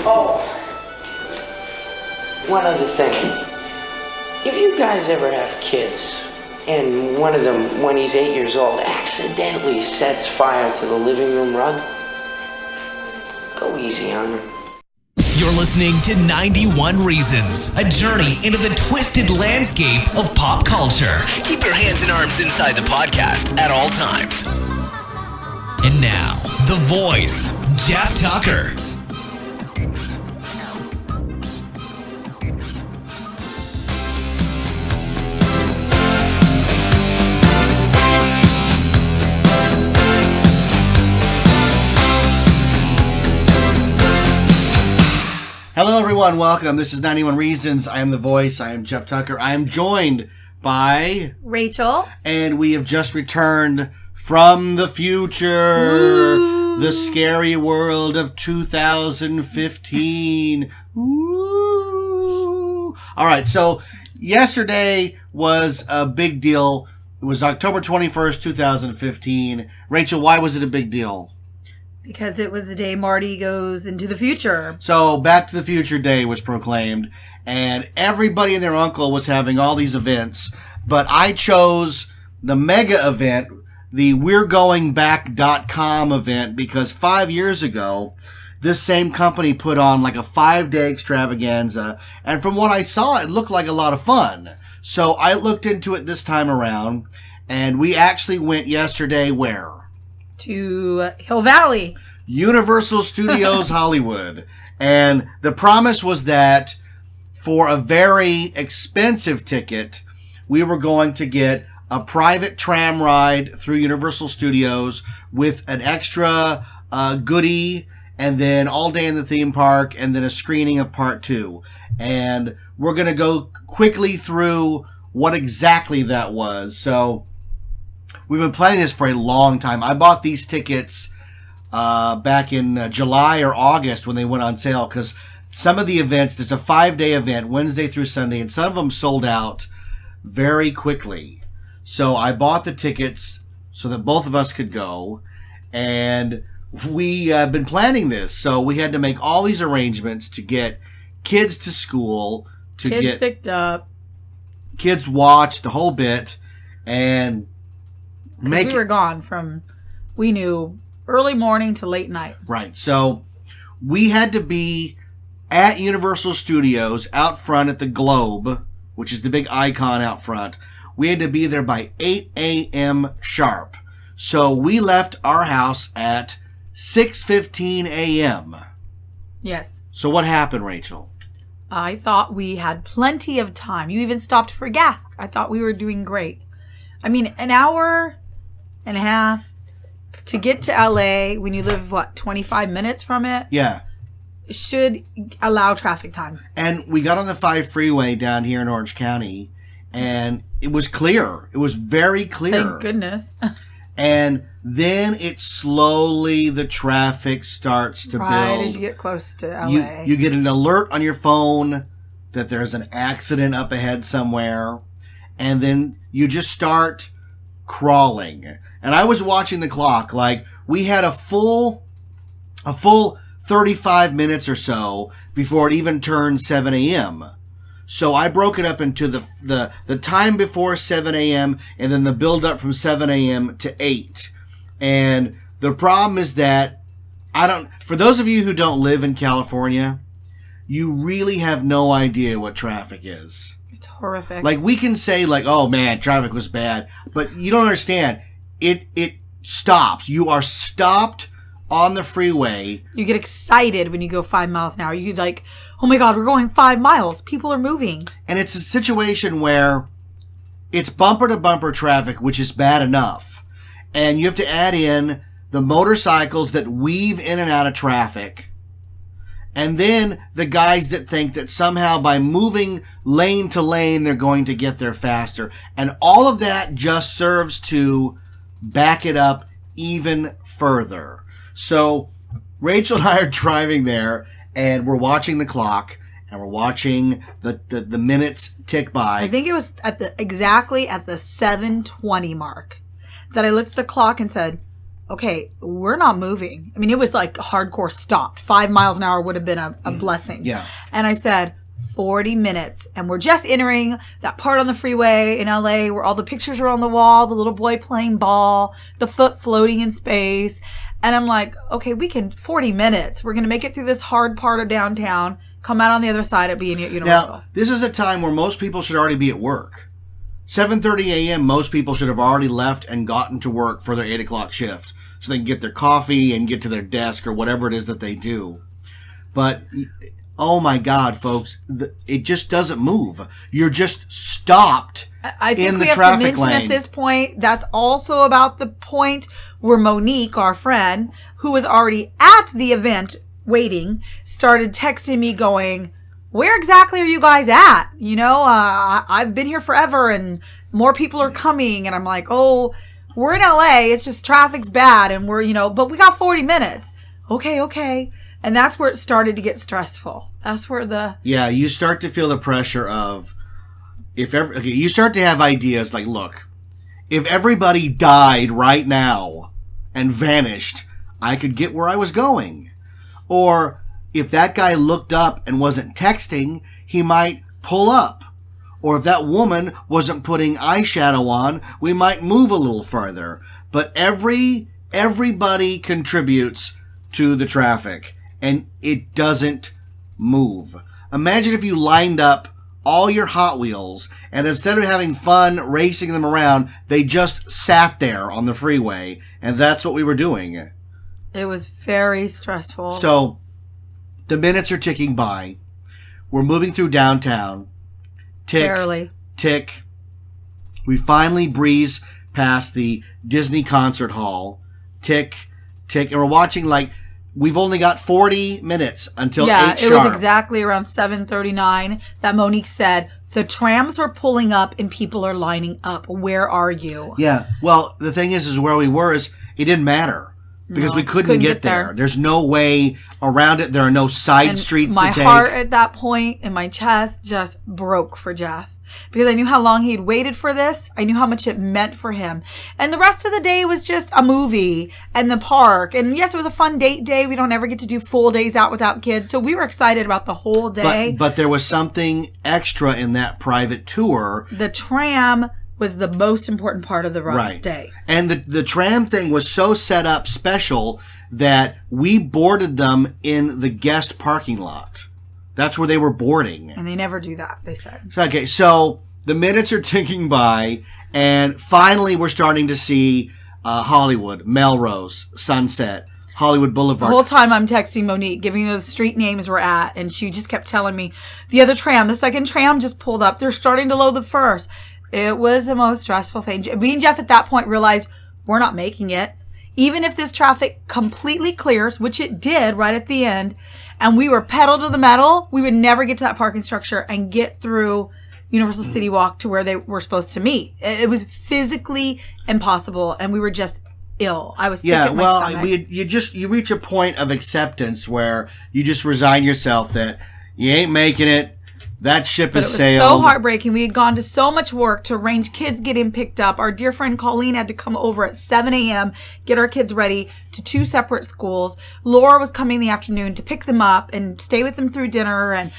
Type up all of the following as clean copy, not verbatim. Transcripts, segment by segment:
Oh, one other thing. If you guys ever have kids, and one of them, when he's 8 years old, accidentally sets fire to the living room rug, go easy on him. You're listening to 91 Reasons, a journey into the twisted landscape of pop culture. Keep your hands and arms inside the podcast at all times. And now, the voice, Jeff Tucker. Hello, everyone. Welcome. This is 91 Reasons. I am the voice. I am Jeff Tucker. I am joined by Rachel. And we have just returned from the future. Ooh. The scary world of 2015. Ooh. All right. So yesterday was a big deal. It was October 21st, 2015. Rachel, why was it a big deal? Because it was the day Marty goes into the future. So Back to the Future Day was proclaimed, and everybody and their uncle was having all these events, but I chose the mega event, the we'regoingback.com event, because 5 years ago, this same company put on like a 5-day extravaganza, and from what I saw, it looked like a lot of fun. So I looked into it this time around, and we actually went yesterday where? To Hill Valley. Universal Studios Hollywood. And the promise was that for a very expensive ticket, we were going to get a private tram ride through Universal Studios with an extra goodie, and then all day in the theme park, and then a screening of part 2. And we're going to go quickly through what exactly that was. So we've been planning this for a long time. I bought these tickets back in July or August when they went on sale, because some of the events, there's a 5-day event, Wednesday through Sunday, and some of them sold out very quickly. So I bought the tickets so that both of us could go, and we have been planning this. So we had to make all these arrangements to get kids to school, to get picked up, kids watched, the whole bit, and we were gone from, we knew, early morning to late night. Right. So we had to be at Universal Studios out front at the Globe, which is the big icon out front. We had to be there by 8 a.m. sharp. So we left our house at 6:15 a.m. Yes. So what happened, Rachel? I thought we had plenty of time. You even stopped for gas. I thought we were doing great. I mean, an hour and a half to get to LA when you live, 25 minutes from it? Yeah. Should allow traffic time. And we got on the 5 freeway down here in Orange County, and it was clear. It was very clear. Thank goodness. And then the traffic starts to build. Right as you get close to LA. You get an alert on your phone that there's an accident up ahead somewhere, and then you just start crawling. And I was watching the clock, like we had a full 35 minutes or so before it even turned 7 a.m. So I broke it up into the time before 7 a.m. and then the build up from 7 a.m. to 8. And the problem is that for those of you who don't live in California, you really have no idea what traffic is. It's horrific. Like we can say like, oh man, traffic was bad, but you don't understand. It stops. You are stopped on the freeway. You get excited when you go 5 miles an hour. You like, oh my God, we're going 5 miles. People are moving. And it's a situation where it's bumper to bumper traffic, which is bad enough. And you have to add in the motorcycles that weave in and out of traffic. And then the guys that think that somehow by moving lane to lane, they're going to get there faster. And all of that just serves to back it up even further. So Rachel and I are driving there, and we're watching the clock, and we're watching the minutes tick by. I think it was exactly at the 7:20 mark that I looked at the clock and said, okay, we're not moving. I mean, it was like hardcore stopped. 5 miles an hour would have been a blessing. Yeah. And I said, 40 minutes. And we're just entering that part on the freeway in LA where all the pictures are on the wall, the little boy playing ball, the foot floating in space. And I'm like, okay, 40 minutes. We're going to make it through this hard part of downtown, come out on the other side of being at Universal. Now, this is a time where most people should already be at work. 7:30 a.m., most people should have already left and gotten to work for their 8 o'clock shift so they can get their coffee and get to their desk or whatever it is that they do. But, oh my God, folks, it just doesn't move. You're just stopped I think in we the have to traffic mention lane. at this point, that's also about the point where Monique, our friend, who was already at the event waiting, started texting me going, where exactly are you guys at? You know, I've been here forever and more people are coming. And I'm like, oh, we're in LA. It's just traffic's bad. And we're, but we got 40 minutes. Okay. And that's where it started to get stressful. That's where Yeah, you start to feel the pressure of, you start to have ideas like, look, if everybody died right now and vanished, I could get where I was going. Or if that guy looked up and wasn't texting, he might pull up. Or if that woman wasn't putting eyeshadow on, we might move a little further. But everybody contributes to the traffic, and it doesn't move. Imagine if you lined up all your Hot Wheels, and instead of having fun racing them around, they just sat there on the freeway, and that's what we were doing. it was very stressful. So the minutes are ticking by. We're moving through downtown. Tick, Barely. tick. We finally breeze past the Disney concert hall. Tick, tick. And we're watching we've only got 40 minutes until 8 sharp. It was exactly around 7:39 that Monique said, the trams are pulling up and people are lining up. Where are you? Yeah. Well, the thing is where we were is it didn't matter because we couldn't get there. There's no way around it. There are no side streets to take. My heart at that point in my chest just broke for Jeff. Because I knew how long he'd waited for this. I knew how much it meant for him. And the rest of the day was just a movie and the park. And yes, it was a fun date day. We don't ever get to do full days out without kids. So we were excited about the whole day. But there was something extra in that private tour. The tram was the most important part of the Right. day. And the tram thing was so set up special that we boarded them in the guest parking lot. That's where they were boarding. And they never do that, they said. Okay, so the minutes are ticking by, and finally we're starting to see Hollywood, Melrose, Sunset, Hollywood Boulevard. The whole time I'm texting Monique, giving her the street names we're at, and she just kept telling me, the second tram just pulled up. They're starting to load the first. It was the most stressful thing. Me and Jeff at that point realized we're not making it. Even if this traffic completely clears, which it did right at the end, and we were pedal to the metal, we would never get to that parking structure and get through Universal City Walk to where they were supposed to meet. It was physically impossible, and we were just ill. I was sick at my stomach. You reach a point of acceptance where you just resign yourself that you ain't making it. That ship has sailed. It was so heartbreaking. We had gone to so much work to arrange kids getting picked up. Our dear friend Colleen had to come over at 7 a.m., get our kids ready to 2 separate schools. Laura was coming in the afternoon to pick them up and stay with them through dinner. And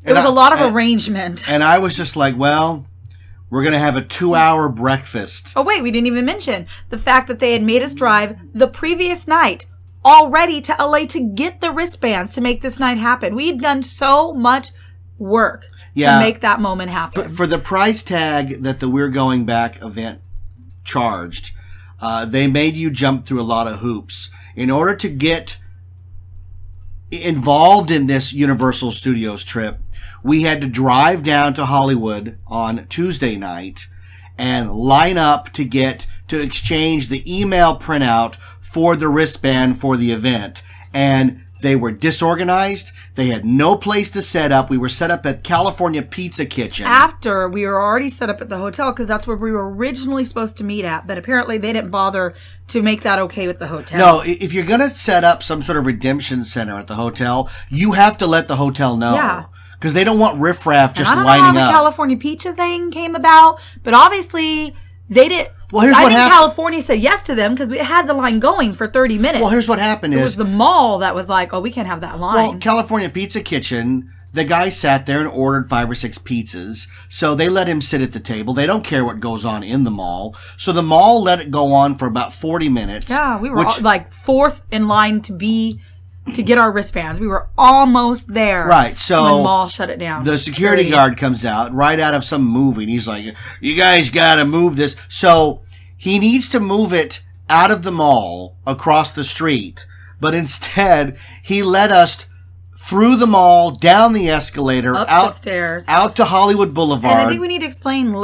it was a lot of arrangement. And I was just like, well, we're going to have a 2-hour breakfast. Oh, wait, we didn't even mention the fact that they had made us drive the previous night already to LA to get the wristbands to make this night happen. We had done so much work to make that moment happen. For the price tag that the We're Going Back event charged, they made you jump through a lot of hoops. In order to get involved in this Universal Studios trip, we had to drive down to Hollywood on Tuesday night and line up to exchange the email printout for the wristband for the event. And they were disorganized. They had no place to set up. We were set up at California Pizza Kitchen. After we were already set up at the hotel because that's where we were originally supposed to meet at. But apparently they didn't bother to make that okay with the hotel. No, if you're going to set up some sort of redemption center at the hotel, you have to let the hotel know. Yeah. Because they don't want riffraff just lining up. I don't know how the California Pizza thing came about, but obviously they didn't. Well, here's I what think happened. California said yes to them because we had the line going for 30 minutes. Well, here's what happened It was the mall that was like, oh, we can't have that line. Well, California Pizza Kitchen, the guy sat there and ordered 5 or 6 pizzas. So they let him sit at the table. They don't care what goes on in the mall. So the mall let it go on for about 40 minutes. Yeah, we were like fourth in line to get our wristbands. We were almost there. Right, so when the mall shut it down. The security guard comes out right out of some movie, and he's like, "You guys got to move this." So he needs to move it out of the mall across the street, but instead he led us through the mall, down the escalator, up out the stairs, out to Hollywood Boulevard. And I think we need to explain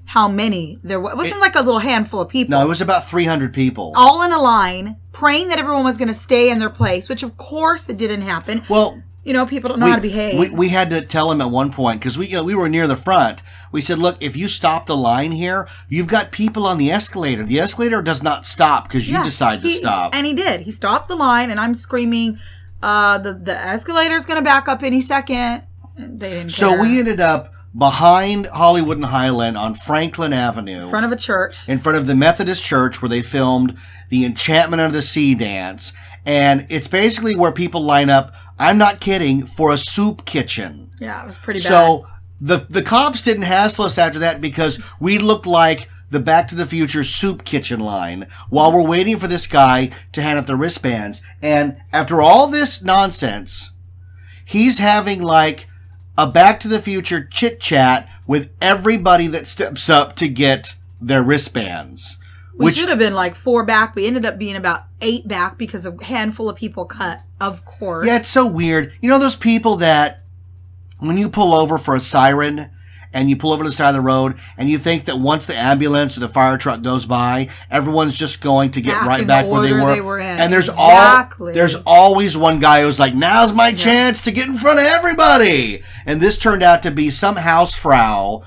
how many there were. It wasn't like a little handful of people. No, it was about 300 people. All in a line, praying that everyone was going to stay in their place, which of course it didn't happen. Well, people don't know how to behave. We had to tell him at one point, because we were near the front. We said, look, if you stop the line here, you've got people on the escalator. The escalator does not stop because you decide to stop. And he did. He stopped the line, and I'm screaming, the escalator's going to back up any second. They didn't care. So we ended up behind Hollywood and Highland on Franklin Avenue. In front of a church. In front of the Methodist church where they filmed the Enchantment of the Sea dance. And it's basically where people line up, I'm not kidding, for a soup kitchen. Yeah, it was pretty bad. So the cops didn't hassle us after that because we looked like the Back to the Future soup kitchen line while we're waiting for this guy to hand out the wristbands. And after all this nonsense, he's having like a Back to the Future chit-chat with everybody that steps up to get their wristbands. We should have been like 4 back. We ended up being about 8 back because a handful of people cut, of course. Yeah, it's so weird. You know those people that when you pull over for a siren and you pull over to the side of the road and you think that once the ambulance or the fire truck goes by, everyone's just going to get right back where they were. In. And there's Exactly. always one guy who's like, now's my chance to get in front of everybody. And this turned out to be some housefrau,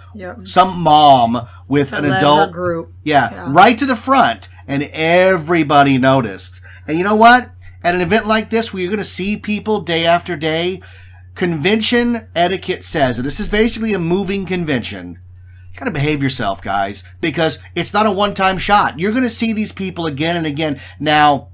some mom with an adult group. Yeah, right to the front. And everybody noticed. And you know what? At an event like this where you're going to see people day after day, convention etiquette says, and this is basically a moving convention, you got to behave yourself, guys, because it's not a one-time shot. You're going to see these people again and again. Now,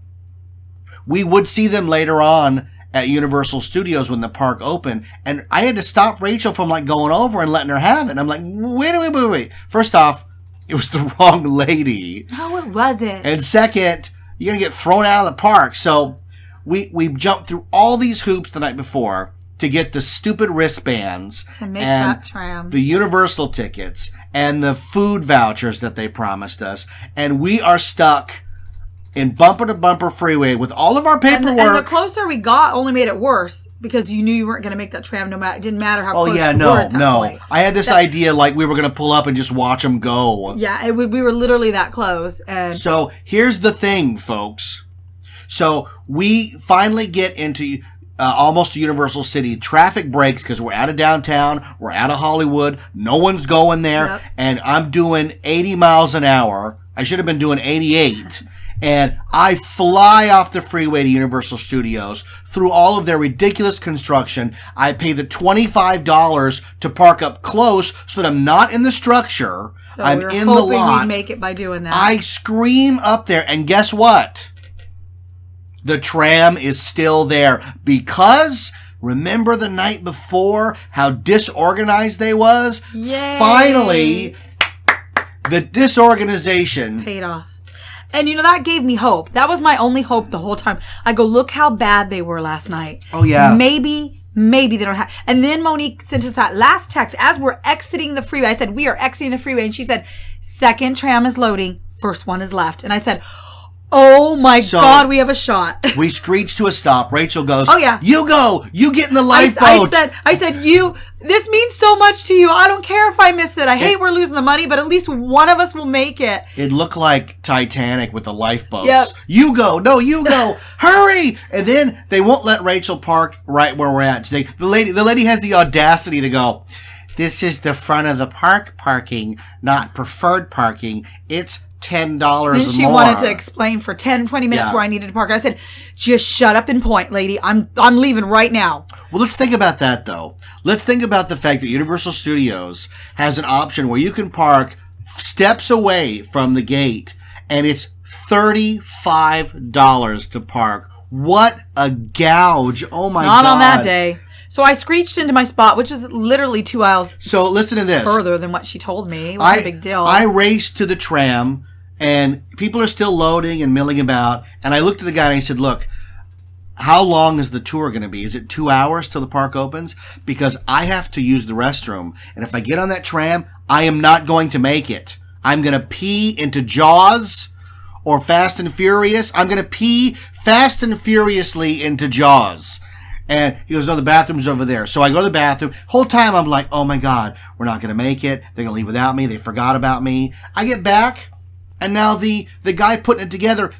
we would see them later on at Universal Studios when the park opened, and I had to stop Rachel from like going over and letting her have it. And I'm like, wait. First off, it was the wrong lady. No, it wasn't. And second, you're going to get thrown out of the park. So we jumped through all these hoops the night before to get the stupid wristbands to make and that tram, the Universal tickets and the food vouchers that they promised us. And we are stuck in bumper-to-bumper freeway with all of our paperwork. And the closer we got only made it worse because you knew you weren't going to make that tram no matter. It didn't matter how close you were at that point. I had this idea like we were going to pull up and just watch them go. Yeah, we were literally that close. And so here's the thing, folks. So we finally get into almost Universal City. Traffic breaks because we're out of downtown. We're out of Hollywood. No one's going there. Yep. And I'm doing 80 miles an hour. I should have been doing 88. And I fly off the freeway to Universal Studios through all of their ridiculous construction. I pay the $25 to park up close so that I'm not in the structure. So I'm we were in the hoping lot. we'd make it by doing that. I scream up there, and guess what? The tram is still there because remember the night before how disorganized they was? Yay. Finally, the disorganization paid off. And that gave me hope. That was my only hope the whole time. I go, look how bad they were last night. Oh, yeah. Maybe they don't have. And then Monique sent us that last text as we're exiting the freeway. I said, we are exiting the freeway. And she said, second tram is loading. First one is left. And I said, oh my God, we have a shot. We screech to a stop. Rachel goes, oh yeah, you go. You get in the lifeboat. I said, this means so much to you. I don't care if I miss it. I hate we're losing the money, but at least one of us will make it. It looked like Titanic with the lifeboats. Yep. You go. No, you go. Hurry. And then they won't let Rachel park right where we're at. The lady has the audacity to go, this is the front of the park parking, not preferred parking. It's $10 more. Then she wanted to explain for 10, 20 minutes where I needed to park. I said, just shut up and point, lady. I'm leaving right now. Well, let's think about that, though. Let's think about the fact that Universal Studios has an option where you can park steps away from the gate, and it's $35 to park. What a gouge. Oh my God. Not on that day. So I screeched into my spot, which was literally 2 aisles So listen to this. further than what she told me. It wasn't a big deal. I raced to the tram, and people are still loading and milling about. And I looked at the guy and I said, look, how long is the tour going to be? Is it 2 hours till the park opens? Because I have to use the restroom. And if I get on that tram, I am not going to make it. I'm going to pee into Jaws or Fast and Furious. I'm going to pee fast and furiously into Jaws. And he goes, no, the bathroom's over there. So I go to the bathroom. Whole time I'm like, oh my God, we're not going to make it. They're going to leave without me. They forgot about me. I get back, and now the guy putting it together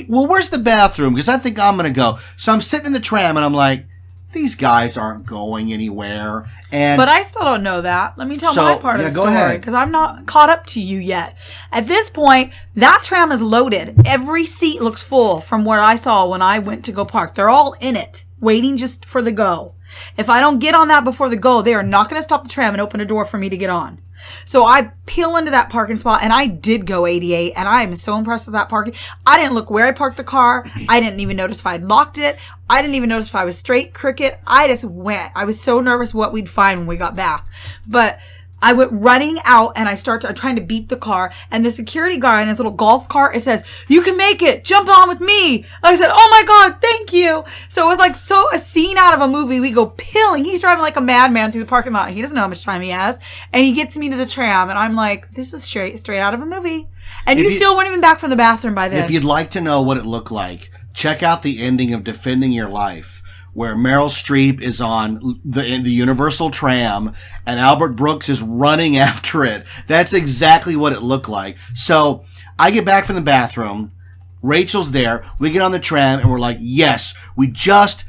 well, where's the bathroom? Because I think I'm going to go. So I'm sitting in the tram, and I'm like, these guys aren't going anywhere. But I still don't know that. Let me tell my part of the story, because I'm not caught up to you yet. At this point, that tram is loaded. Every seat looks full from what I saw when I went to go park. They're all in it, waiting just for the go. If I don't get on that before the go, they are not going to stop the tram and open a door for me to get on. So I peel into that parking spot, and I did go 88, and I am so impressed with that parking. I didn't look where I parked the car. I didn't even notice if I had locked it. I didn't even notice if I was straight, cricket. I just went. I was so nervous what we'd find when we got back. But I went running out, and I'm trying to beep the car, and the security guy in his little golf cart, it says, you can make it, jump on with me. I said, oh my God, thank you. So it was like a scene out of a movie. We go peeling. He's driving like a madman through the parking lot. He doesn't know how much time he has. And he gets me to the tram, and I'm like, this was straight out of a movie. And you still weren't even back from the bathroom by then. If you'd like to know what it looked like, check out the ending of Defending Your Life, where Meryl Streep is on the Universal tram and Albert Brooks is running after it. That's exactly what it looked like. So I get back from the bathroom. Rachel's there. We get on the tram and we're like, yes, we just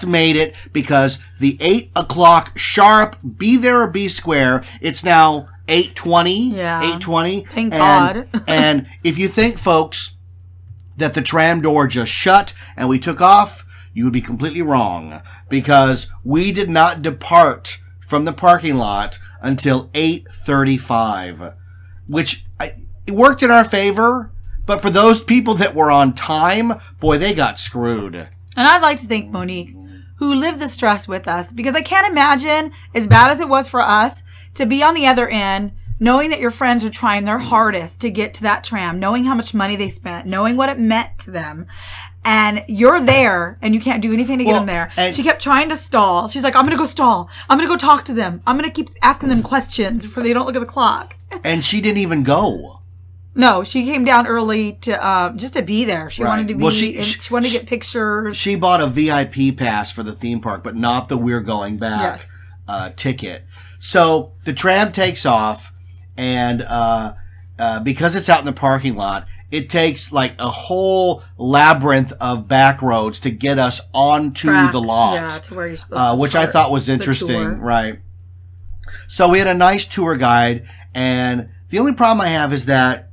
made it, because the 8 o'clock sharp, be there or be square. It's now 8:20. Yeah. 8:20. Thank God. And if you think, folks, that the tram door just shut and we took off, you would be completely wrong, because we did not depart from the parking lot until 8:35, which it worked in our favor. But for those people that were on time, boy, they got screwed. And I'd like to thank Monique, who lived the stress with us, because I can't imagine, as bad as it was for us, to be on the other end, knowing that your friends are trying their hardest to get to that tram, knowing how much money they spent, knowing what it meant to them. And you're there, and you can't do anything to get them there. She kept trying to stall. She's like, I'm going to go stall. I'm going to go talk to them. I'm going to keep asking them questions before they don't look at the clock. And she didn't even go. No, she came down early to just to be there. She wanted to be. Well, she wanted to get pictures. She bought a VIP pass for the theme park, but not the We're Going Back ticket. So the tram takes off, and because it's out in the parking lot, it takes like a whole labyrinth of back roads to get us onto the lot. Yeah, to where you're supposed to which I thought was interesting, right? So we had a nice tour guide, and the only problem I have is that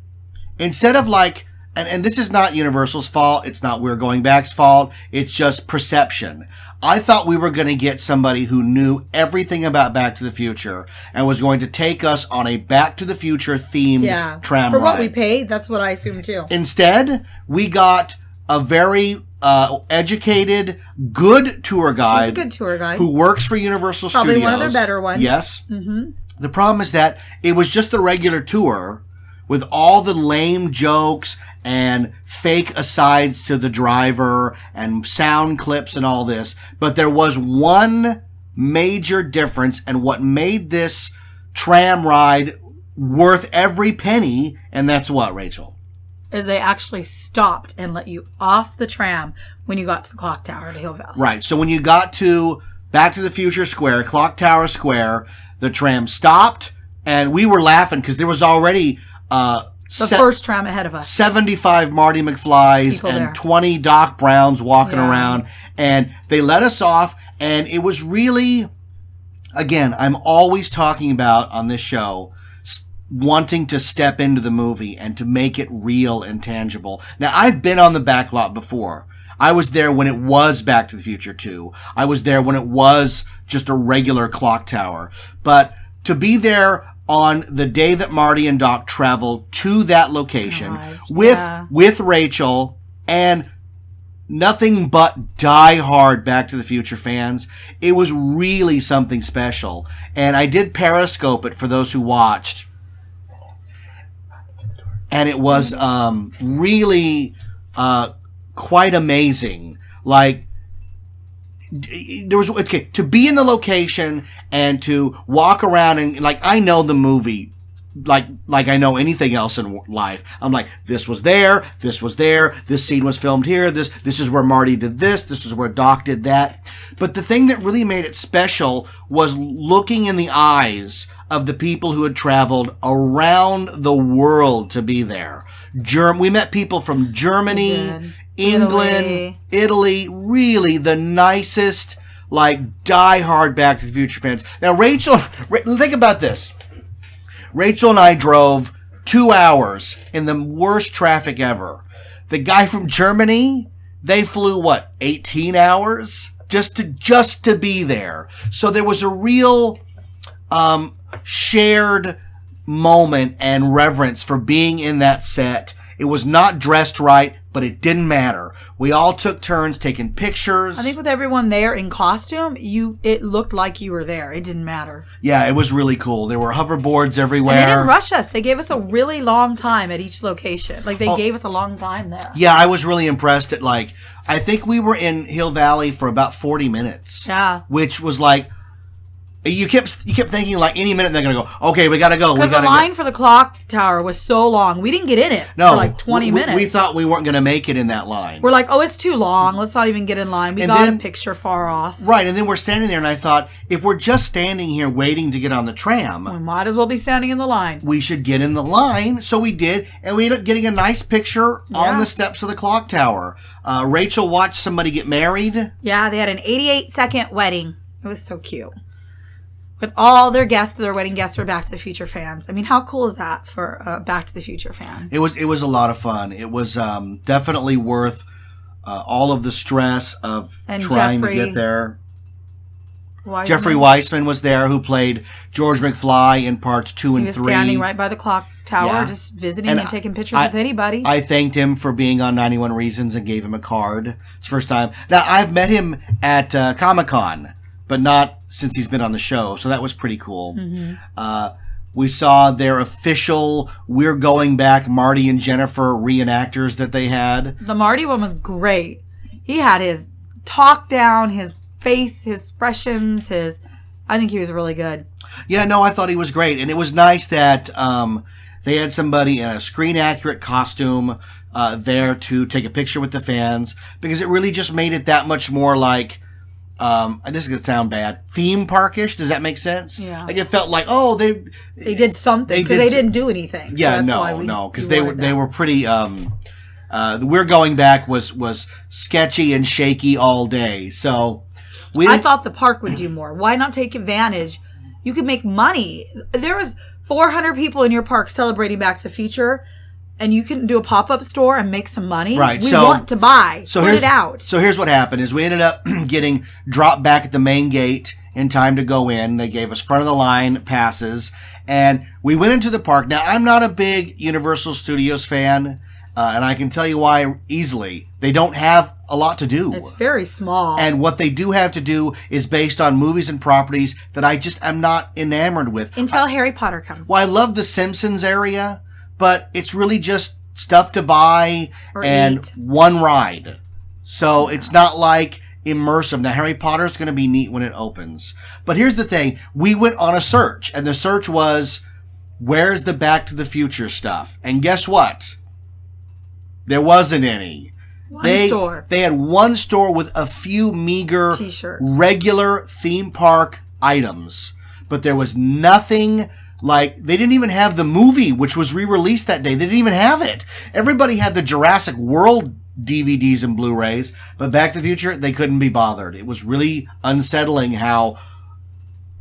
instead of like, and this is not Universal's fault, it's not We're Going Back's fault, it's just perception. I thought we were going to get somebody who knew everything about Back to the Future and was going to take us on a Back to the Future themed tram ride. For what we paid, that's what I assumed too. Instead, we got a very educated, good tour guide. She's a good tour guide. Who works for Universal Probably Studios. Probably one of their better ones. Yes. Mm-hmm. The problem is that it was just the regular tour with all the lame jokes and fake asides to the driver and sound clips and all this. But there was one major difference, and what made this tram ride worth every penny, and that's what, Rachel? Is they actually stopped and let you off the tram when you got to the clock tower to Hill Valley. Right. So when you got to Back to the Future Square, Clock Tower Square, the tram stopped, and we were laughing because there was already the first tram ahead of us. 75 Marty McFlys People and there. 20 Doc Browns walking around, and they let us off, and it was really, again, I'm always talking about on this show wanting to step into the movie and to make it real and tangible. Now, I've been on the back lot before. I was there when it was Back to the Future 2. I was there when it was just a regular clock tower. But to be there on the day that Marty and Doc traveled to that location God, with Rachel and nothing but die-hard Back to the Future fans. It was really something special. And I did Periscope it for those who watched. And it was really quite amazing. Like, there was to be in the location and to walk around and, like, I know the movie like I know anything else in life. I'm like, this was there, this scene was filmed here, this is where Marty did this is where Doc did that. But the thing that really made it special was looking in the eyes of the people who had traveled around the world to be there. We met people from Germany, England, Italy, really the nicest, like, die-hard Back to the Future fans. Now, Rachel, think about this. Rachel and I drove 2 hours in the worst traffic ever. The guy from Germany, they flew, 18 hours? Just to be there. So there was a real shared moment and reverence for being in that set. It was not dressed right, but it didn't matter. We all took turns taking pictures. I think with everyone there in costume, it looked like you were there. It didn't matter. Yeah, it was really cool. There were hoverboards everywhere. And they didn't rush us. They gave us a really long time at each location. Like, they gave us a long time there. Yeah, I was really impressed at, like, I think we were in Hill Valley for about 40 minutes. Yeah. Which was like, you kept thinking, like, any minute they're going to go, okay, we got to go. Because the line for the clock tower was so long. We didn't get in it for like 20 minutes. We thought we weren't going to make it in that line. We're like, oh, it's too long. Let's not even get in line. We got a picture far off. Right, and then we're standing there, and I thought, if we're just standing here waiting to get on the tram, we might as well be standing in the line. We should get in the line. So we did, and we ended up getting a nice picture on the steps of the clock tower. Rachel watched somebody get married. Yeah, they had an 88-second wedding. It was so cute. With all their guests, their wedding guests were Back to the Future fans. I mean, how cool is that for a Back to the Future fan? It was a lot of fun. It was definitely worth all of the stress of trying to get there. Jeffrey Weissman was there, who played George McFly in parts 2 and 3. He was standing right by the clock tower, just visiting and taking pictures with anybody. I thanked him for being on 91 Reasons and gave him a card. It's the first time. Now, I've met him at Comic-Con, but not since he's been on the show, so that was pretty cool. Mm-hmm. We saw their official We're Going Back Marty and Jennifer reenactors that they had. The Marty one was great. He had his talk down, his face, his expressions, I think he was really good. Yeah, no, I thought he was great. And it was nice that they had somebody in a screen-accurate costume there to take a picture with the fans, because it really just made it that much more like... this is going to sound bad, theme parkish. Does that make sense? Yeah. Like, it felt like, oh, they did something, because they didn't do anything. Yeah, so no, because they were pretty. We're Going Back was sketchy and shaky all day. So I thought the park would do more. Why not take advantage? You could make money. There was 400 people in your park celebrating Back to the Future. And you can do a pop-up store and make some money. Right. We want to buy. So put it out. So here's what happened is we ended up getting dropped back at the main gate in time to go in. They gave us front of the line passes. And we went into the park. Now, I'm not a big Universal Studios fan. And I can tell you why easily. They don't have a lot to do. It's very small. And what they do have to do is based on movies and properties that I just am not enamored with. Until Harry Potter comes. Well, I love the Simpsons area, but it's really just stuff to buy and one ride. So it's not like immersive. Now, Harry Potter is going to be neat when it opens. But here's the thing. We went on a search, and the search was, where's the Back to the Future stuff? And guess what? There wasn't any. Store. They had one store with a few meager, T-shirts, regular theme park items. But there was nothing... Like, they didn't even have the movie, which was re-released that day. They didn't even have it. Everybody had the Jurassic World DVDs and Blu-rays, but Back to the Future, they couldn't be bothered. It was really unsettling how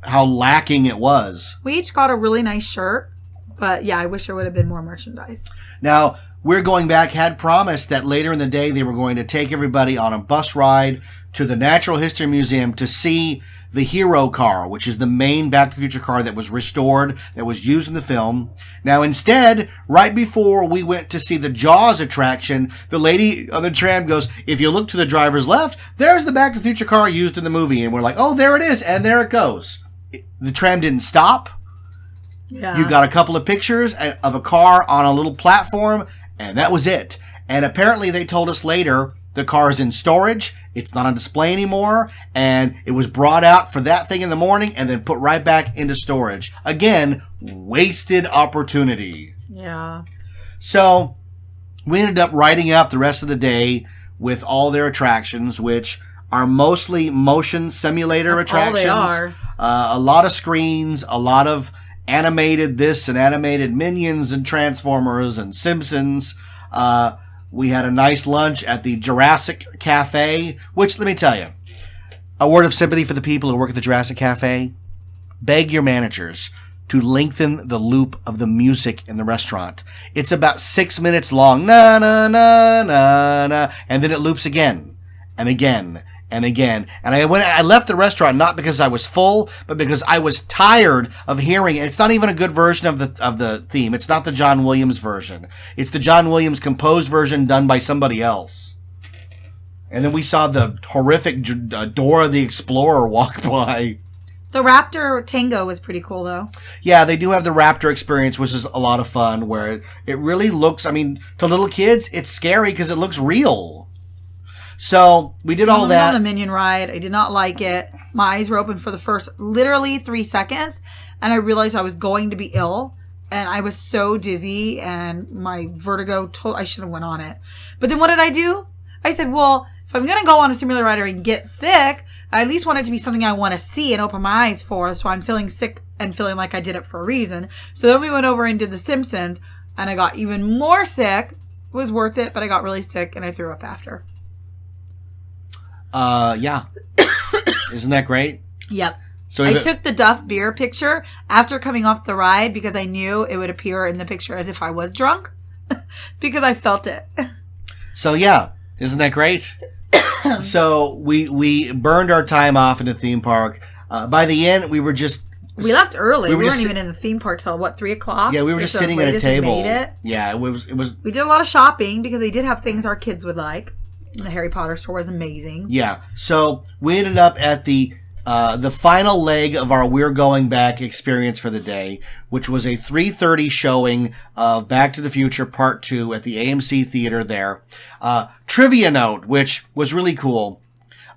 lacking it was. We each got a really nice shirt, but yeah, I wish there would have been more merchandise. Now, We're Going Back had promised that later in the day they were going to take everybody on a bus ride to the Natural History Museum to see the hero car, which is the main Back to the Future car that was restored, that was used in the film. Now, instead, right before we went to see the Jaws attraction, the lady on the tram goes, if you look to the driver's left, there's the Back to the Future car used in the movie. And we're like, oh, there it is. And there it goes. The tram didn't stop. Yeah. You got a couple of pictures of a car on a little platform, and that was it. And apparently they told us later the car is in storage. It's not on display anymore. And it was brought out for that thing in the morning and then put right back into storage. Again, wasted opportunity. Yeah. So we ended up riding out the rest of the day with all their attractions, which are mostly motion simulator attractions. All they are. A lot of screens, a lot of animated this and animated Minions and Transformers and Simpsons. We had a nice lunch at the Jurassic Cafe, which, let me tell you, a word of sympathy for the people who work at the Jurassic Cafe. Beg your managers to lengthen the loop of the music in the restaurant. It's about 6 minutes long. Na, na, na, na, na. And then it loops again and again and again. And I left the restaurant not because I was full, but because I was tired of hearing it. It's not even a good version of the theme. It's not the John Williams version. It's the John Williams composed version done by somebody else. And then we saw the horrific Dora the Explorer walk by. The Raptor Tango was pretty cool, though. Yeah, they do have the Raptor experience, which is a lot of fun, where it really looks, I mean, to little kids, it's scary because it looks real. So we did all that. On the Minion ride, I did not like it. My eyes were open for the first literally 3 seconds, and I realized I was going to be ill, and I was so dizzy, and my vertigo. I should have went on it, but then what did I do? I said, "Well, if I'm gonna go on a simulator ride and get sick, I at least want it to be something I want to see and open my eyes for." So I'm feeling sick and feeling like I did it for a reason. So then we went over and did The Simpsons, and I got even more sick. It was worth it, but I got really sick and I threw up after. Yeah. Isn't that great? Yep. So I took the Duff beer picture after coming off the ride because I knew it would appear in the picture as if I was drunk because I felt it. So yeah, isn't that great? So we burned our time off in the theme park. By the end, we were just... We left early. We weren't just even in the theme park till, 3 o'clock? Yeah, we were just sitting at a table. We made it. Yeah, it was. We did a lot of shopping because they did have things our kids would like. The Harry Potter store was amazing. Yeah, so we ended up at the final leg of our We're Going Back experience for the day, which was a 3:30 showing of Back to the Future Part 2 at the AMC Theater there. Trivia note, which was really cool.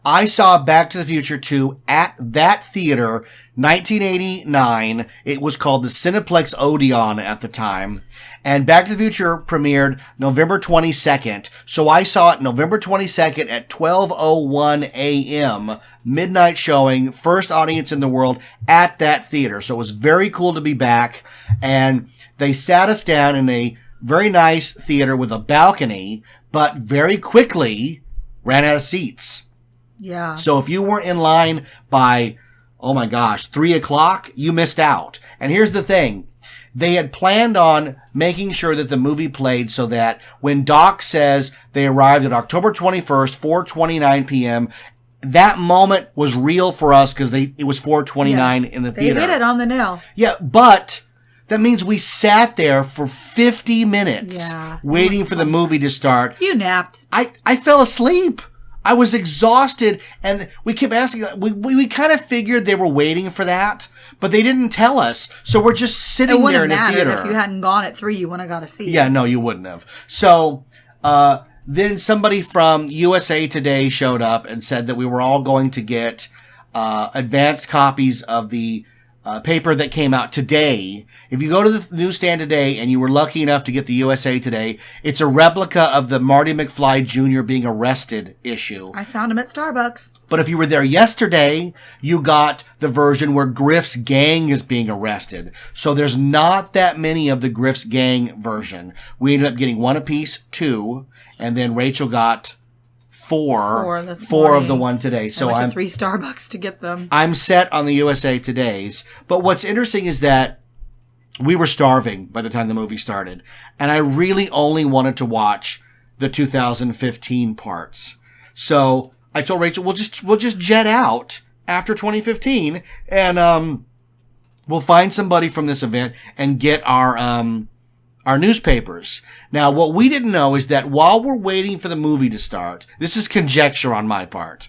I saw Back to the Future 2 at that theater, 1989. It was called the Cineplex Odeon at the time. And Back to the Future premiered November 22nd. So I saw it November 22nd at 12:01 a.m. Midnight showing, first audience in the world at that theater. So it was very cool to be back. And they sat us down in a very nice theater with a balcony, but very quickly ran out of seats. Yeah. So if you weren't in line by, 3 o'clock, you missed out. And here's the thing. They had planned on making sure that the movie played so that when Doc says they arrived at October 21st, 4:29 p.m., that moment was real for us because it was 4:29 in the theater. They hit it on the nail. Yeah, but that means we sat there for 50 minutes waiting for the movie to start. You napped. I fell asleep. I was exhausted, and we kept asking. We kind of figured they were waiting for that, but they didn't tell us. So we're just sitting there in the theater. If you hadn't gone at 3, you wouldn't have got a seat. Yeah, no, you wouldn't have. So then somebody from USA Today showed up and said that we were all going to get advanced copies of the paper that came out today. If you go to the newsstand today and you were lucky enough to get the USA Today, it's a replica of the Marty McFly Jr. being arrested issue. I found him at Starbucks. But if you were there yesterday, you got the version where Griff's gang is being arrested. So there's not that many of the Griff's gang version. We ended up getting 1 apiece, 2, and then Rachel got 4 of the one today. So I went to 3 Starbucks to get them. I'm set on the USA Today's. But what's interesting is that we were starving by the time the movie started. And I really only wanted to watch the 2015 parts. So I told Rachel, we'll just jet out after 2015, and we'll find somebody from this event and get our newspapers. Now, what we didn't know is that while we're waiting for the movie to start, this is conjecture on my part,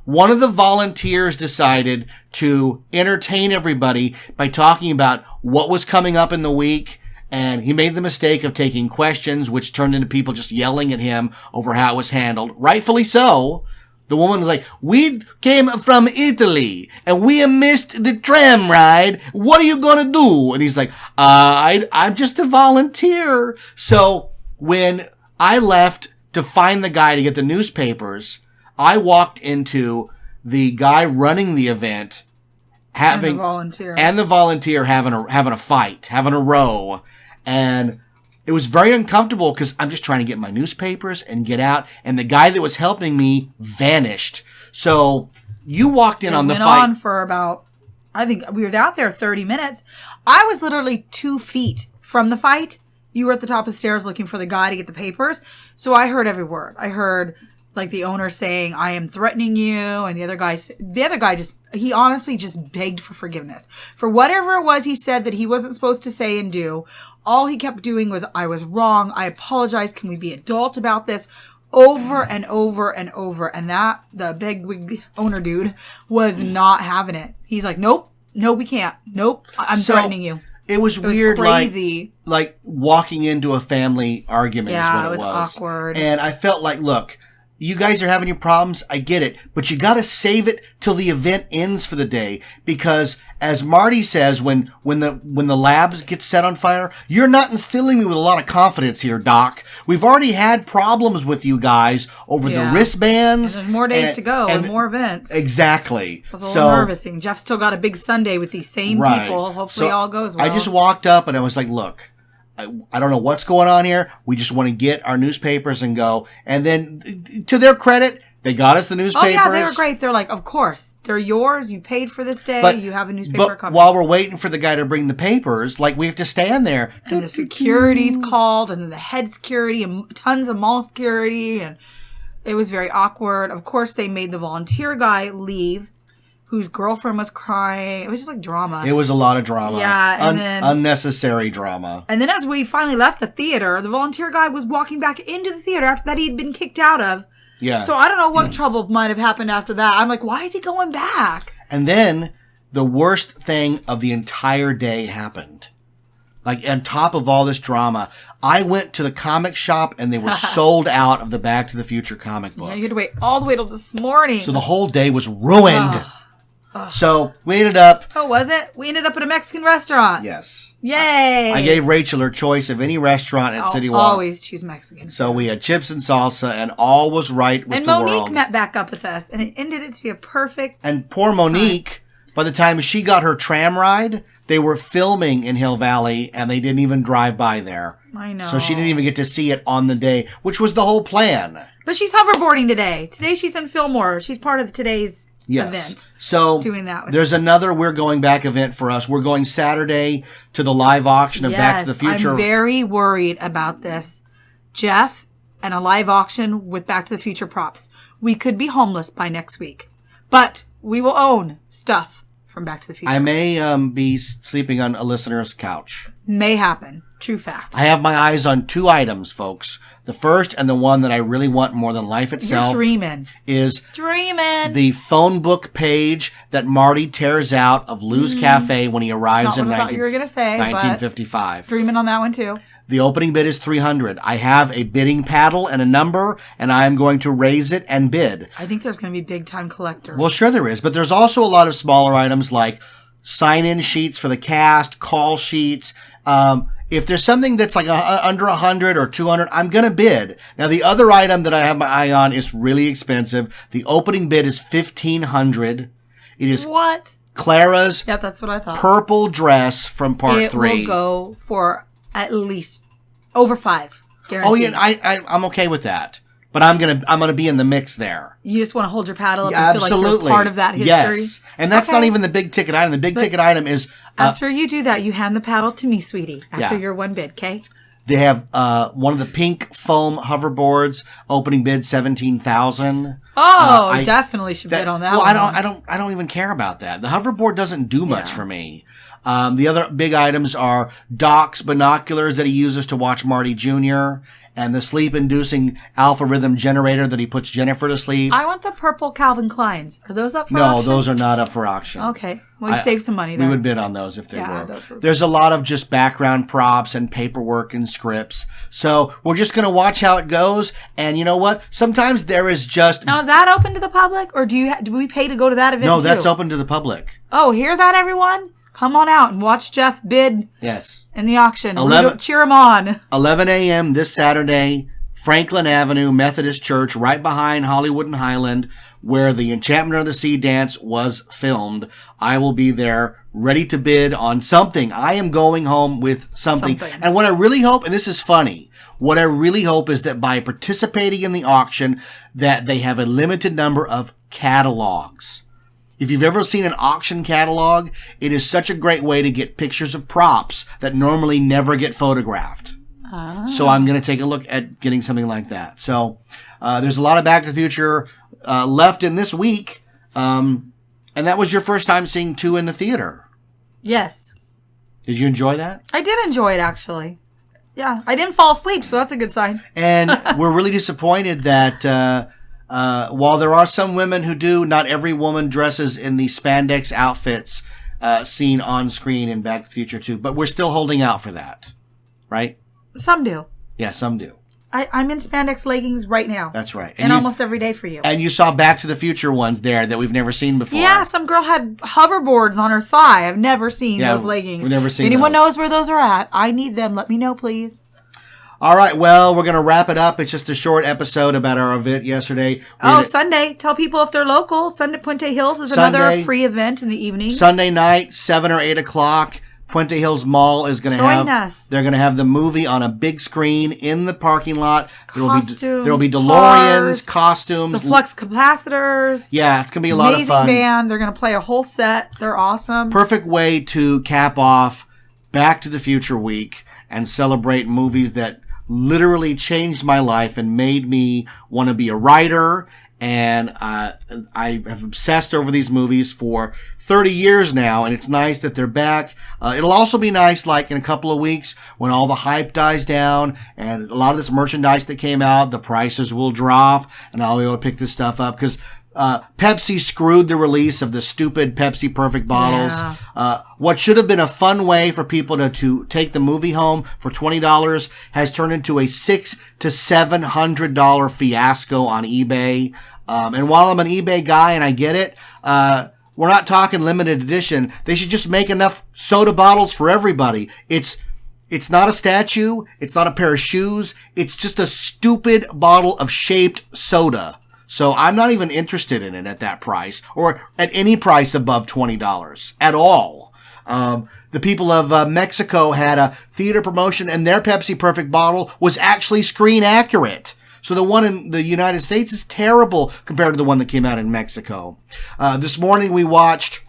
one of the volunteers decided to entertain everybody by talking about what was coming up in the week, and he made the mistake of taking questions, which turned into people just yelling at him over how it was handled. Rightfully so. The woman was like, we came from Italy, and we missed the tram ride. What are you going to do? And he's like, I'm just a volunteer. So when I left to find the guy to get the newspapers, I walked into the guy running the event and the volunteer having a fight, having a row. And it was very uncomfortable because I'm just trying to get my newspapers and get out. And the guy that was helping me vanished. So you walked in on the fight. It went on for about, I think we were out there 30 minutes. I was literally 2 feet from the fight. You were at the top of the stairs looking for the guy to get the papers. So I heard every word. I heard like the owner saying, I am threatening you. And the other guy he honestly just begged for forgiveness. For whatever it was he said that he wasn't supposed to say and do. All he kept doing was, I was wrong. I apologize. Can we be adult about this? Over and over and over. And the big wig owner dude was not having it. He's like, nope, no, we can't. Nope, I'm threatening you. It was weird, crazy. like walking into a family argument is what it was. Yeah, it was awkward. And I felt like, look, you guys are having your problems. I get it. But you got to save it till the event ends for the day. Because as Marty says, when the labs get set on fire, you're not instilling me with a lot of confidence here, Doc. We've already had problems with you guys over the wristbands. And there's more days to go and more events. Exactly. I was a little nervous. And Jeff still got a big Sunday with these same people. Hopefully all goes well. I just walked up and I was like, look, I don't know what's going on here. We just want to get our newspapers and go. And then, to their credit, they got us the newspapers. Oh, yeah, they were great. They're like, of course. They're yours. You paid for this day. You have a newspaper coming. But while we're waiting for the guy to bring the papers, like, we have to stand there. And the security's called, and then the head security, and tons of mall security. And it was very awkward. Of course, they made the volunteer guy leave, whose girlfriend was crying. It was just like drama. It was a lot of drama. Yeah. And then unnecessary drama. And then as we finally left the theater, the volunteer guy was walking back into the theater after that he'd been kicked out of. Yeah. So I don't know what trouble might have happened after that. I'm like, why is he going back? And then the worst thing of the entire day happened. Like, on top of all this drama, I went to the comic shop and they were sold out of the Back to the Future comic book. Yeah, you had to wait all the way till this morning. So the whole day was ruined. So we ended up... Oh, was it? We ended up at a Mexican restaurant. Yes. Yay! I gave Rachel her choice of any restaurant at City Walk. Always choose Mexican. So we had chips and salsa, and all was right with the world. And Monique met back up with us, and it ended it to be a perfect... And poor Monique, by the time she got her tram ride, they were filming in Hill Valley, and they didn't even drive by there. I know. So she didn't even get to see it on the day, which was the whole plan. But she's hoverboarding today. Today she's in Fillmore. She's part of today's... event. So doing that there's another We're Going Back event for us. We're going Saturday to the live auction of Back to the Future. I'm very worried about this. Jeff and a live auction with Back to the Future props. We could be homeless by next week. But we will own stuff from Back to the Future. I may be sleeping on a listener's couch. May happen. True fact. I have my eyes on 2 items, folks. The first, and the one that I really want more than life itself, is the phone book page that Marty tears out of Lou's Cafe when he arrives in 1955. Dreaming on that one too. The opening bid is $300. I have a bidding paddle and a number, and I am going to raise it and bid. I think there's going to be big time collectors. Well, sure there is, but there's also a lot of smaller items like sign-in sheets for the cast, call sheets. If there's something that's like under 100 or 200, I'm going to bid. Now, the other item that I have my eye on is really expensive. The opening bid is $1,500. It is Clara's that's what I thought. Purple dress from Part 3. It will go for at least over 5. Guaranteed. Oh, yeah, I'm okay with that. But I'm gonna be in the mix there. You just want to hold your paddle up and feel like you're part of that history? Yes. And that's not even the big ticket item. The big ticket item is... after you do that, you hand the paddle to me, sweetie. After your one bid, okay? They have one of the pink foam hoverboards, opening bid $17,000. Oh, definitely should bid on that. Well, one. I don't even care about that. The hoverboard doesn't do much for me. The other big items are Doc's binoculars that he uses to watch Marty Jr. and the sleep-inducing alpha rhythm generator that he puts Jennifer to sleep. I want the purple Calvin Kleins. Are those up for No, auction? those are not up for auction. Okay. Well, you save some money there. We would bid on those if they were. Those were. There's a lot of just background props and paperwork and scripts. So we're just going to watch how it goes. And you know what? Sometimes there is just... Now, is that open to the public? Or do we pay to go to that event No, too? that's open to the public. Oh, hear that, everyone? Come on out and watch Jeff bid Yes. in the auction. Cheer him on. 11 a.m. this Saturday, Franklin Avenue Methodist Church, right behind Hollywood and Highland, where the Enchantment of the Sea dance was filmed. I will be there, ready to bid on something. I am going home with something. And what I really hope, and this is funny, what I really hope is that by participating in the auction, that they have a limited number of catalogs. If you've ever seen an auction catalog, it is such a great way to get pictures of props that normally never get photographed. So I'm going to take a look at getting something like that. So there's a lot of Back to the Future left in this week. And that was your first time seeing 2 in the theater. Yes. Did you enjoy that? I did enjoy it, actually. Yeah, I didn't fall asleep, so that's a good sign. And we're really disappointed that while there are some women who do, not every woman dresses in the spandex outfits seen on screen in Back to the Future 2. But we're still holding out for that, right? Some do. Yeah, some do. I'm in spandex leggings right now. That's right. And almost every day for you. And you saw Back to the Future ones there that we've never seen before. Yeah, some girl had hoverboards on her thigh. I've never seen those leggings. We've never seen Anyone those. knows where those are at? I need them. Let me know, please. All right, well, we're going to wrap it up. It's just a short episode about our event yesterday. Sunday. Tell people if they're local. Sunday, Puente Hills is another free event in the evening. Sunday night, 7 or 8 o'clock. Puente Hills Mall is going to Join us. They're going to have the movie on a big screen in the parking lot. There will be DeLoreans, cars, costumes, the flux capacitors. Yeah, it's going to be a lot of fun. Amazing band. They're going to play a whole set. They're awesome. Perfect way to cap off Back to the Future week and celebrate movies that literally changed my life and made me want to be a writer. And I have obsessed over these movies for 30 years now, and it's nice that they're back. It'll also be nice, like in a couple of weeks, when all the hype dies down and a lot of this merchandise that came out, the prices will drop, and I'll be able to pick this stuff up because Pepsi screwed the release of the stupid Pepsi Perfect bottles. Yeah. What should have been a fun way for people to take the movie home for $20 has turned into a $600 to $700 fiasco on eBay. And while I'm an eBay guy and I get it, we're not talking limited edition. They should just make enough soda bottles for everybody. It's not a statue. It's not a pair of shoes. It's just a stupid bottle of shaped soda. So I'm not even interested in it at that price or at any price above $20 at all. The people of Mexico had a theater promotion and their Pepsi Perfect bottle was actually screen accurate. So the one in the United States is terrible compared to the one that came out in Mexico. This morning we watched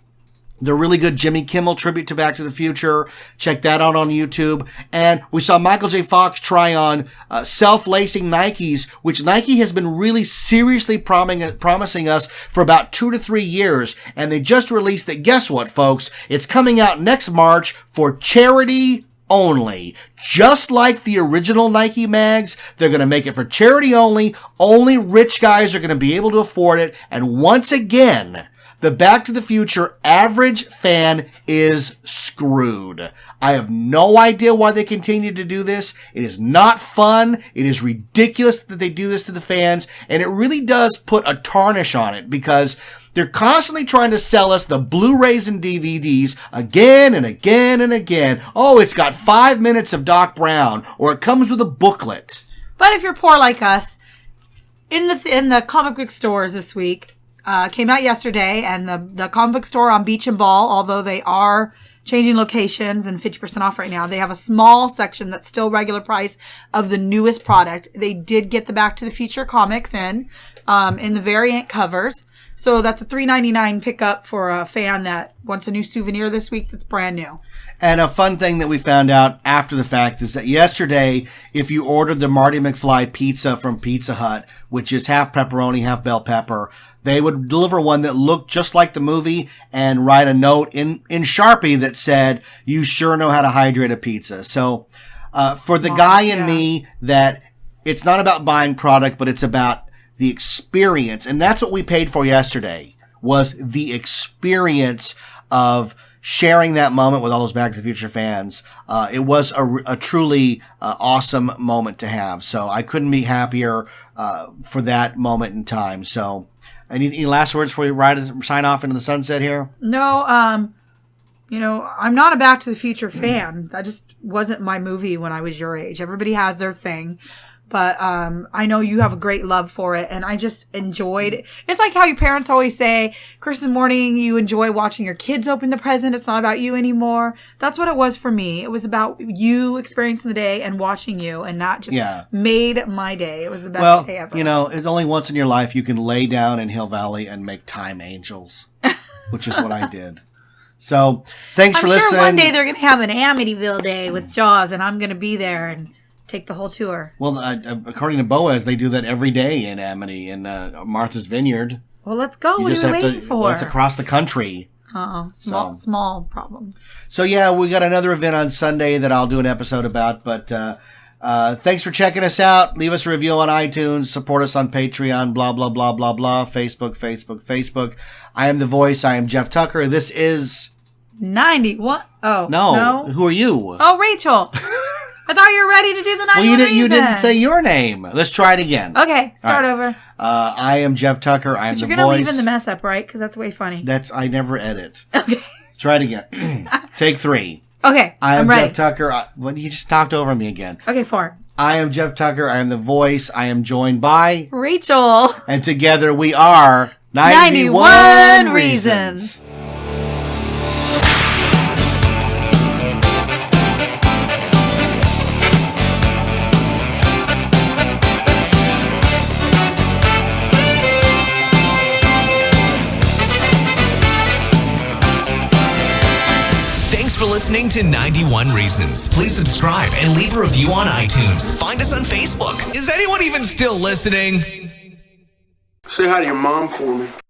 the really good Jimmy Kimmel tribute to Back to the Future. Check that out on YouTube. And we saw Michael J. Fox try on self-lacing Nikes, which Nike has been really seriously promising us for about 2 to 3 years. And they just released that, guess what, folks? It's coming out next March for charity only. Just like the original Nike mags, they're going to make it for charity only. Only rich guys are going to be able to afford it. And once again, the Back to the Future average fan is screwed. I have no idea why they continue to do this. It is not fun. It is ridiculous that they do this to the fans. And it really does put a tarnish on it because they're constantly trying to sell us the Blu-rays and DVDs again and again and again. Oh, it's got 5 minutes of Doc Brown, or it comes with a booklet. But if you're poor like us, in the comic book stores this week, came out yesterday, and the comic book store on Beach and Ball, although they are changing locations and 50% off right now, they have a small section that's still regular price of the newest product. They did get the Back to the Future comics in the variant covers. So that's a $3.99 pickup for a fan that wants a new souvenir this week that's brand new. And a fun thing that we found out after the fact is that yesterday, if you ordered the Marty McFly pizza from Pizza Hut, which is half pepperoni, half bell pepper, they would deliver one that looked just like the movie and write a note in Sharpie that said, "You sure know how to hydrate a pizza." So for the guy in me, that it's not about buying product, but it's about the experience. And that's what we paid for yesterday, was the experience of sharing that moment with all those Back to the Future fans. It was a truly awesome moment to have. So I couldn't be happier for that moment in time. So any last words before you sign off into the sunset here? No, I'm not a Back to the Future fan. That just wasn't my movie when I was your age. Everybody has their thing. But I know you have a great love for it, and I just enjoyed it. It's like how your parents always say, Christmas morning, you enjoy watching your kids open the present. It's not about you anymore. That's what it was for me. It was about you experiencing the day and watching you, and that just made my day. It was the best day ever. It's only once in your life you can lay down in Hill Valley and make time angels, which is what I did. So thanks for listening. I'm sure one day they're going to have an Amityville day with Jaws, and I'm going to be there and take the whole tour. Well, according to Boaz, they do that every day in Amity, in Martha's Vineyard. Well, let's go. What are we waiting for? Well, it's across the country. Small problem. So, yeah, we got another event on Sunday that I'll do an episode about. But thanks for checking us out. Leave us a review on iTunes. Support us on Patreon, blah, blah, blah, blah, blah. Facebook. I am the voice. I am Jeff Tucker. This is 91. Oh, no. Who are you? Oh, Rachel. I thought you were ready to do the 91 Well, you didn't say your name. Let's try it again. Okay, start over. I am Jeff Tucker. I am the voice. You're going to leave in the mess up, right? Because that's way funny. I never edit. Okay. Try it again. Take 3. Okay, I'm ready. Jeff Tucker. You just talked over me again. Okay, 4. I am Jeff Tucker. I am the voice. I am joined by Rachel. And together we are 91 Reasons. For listening to 91 Reasons. Please subscribe and leave a review on iTunes. Find us on Facebook. Is anyone even still listening? Say hi to your mom for me.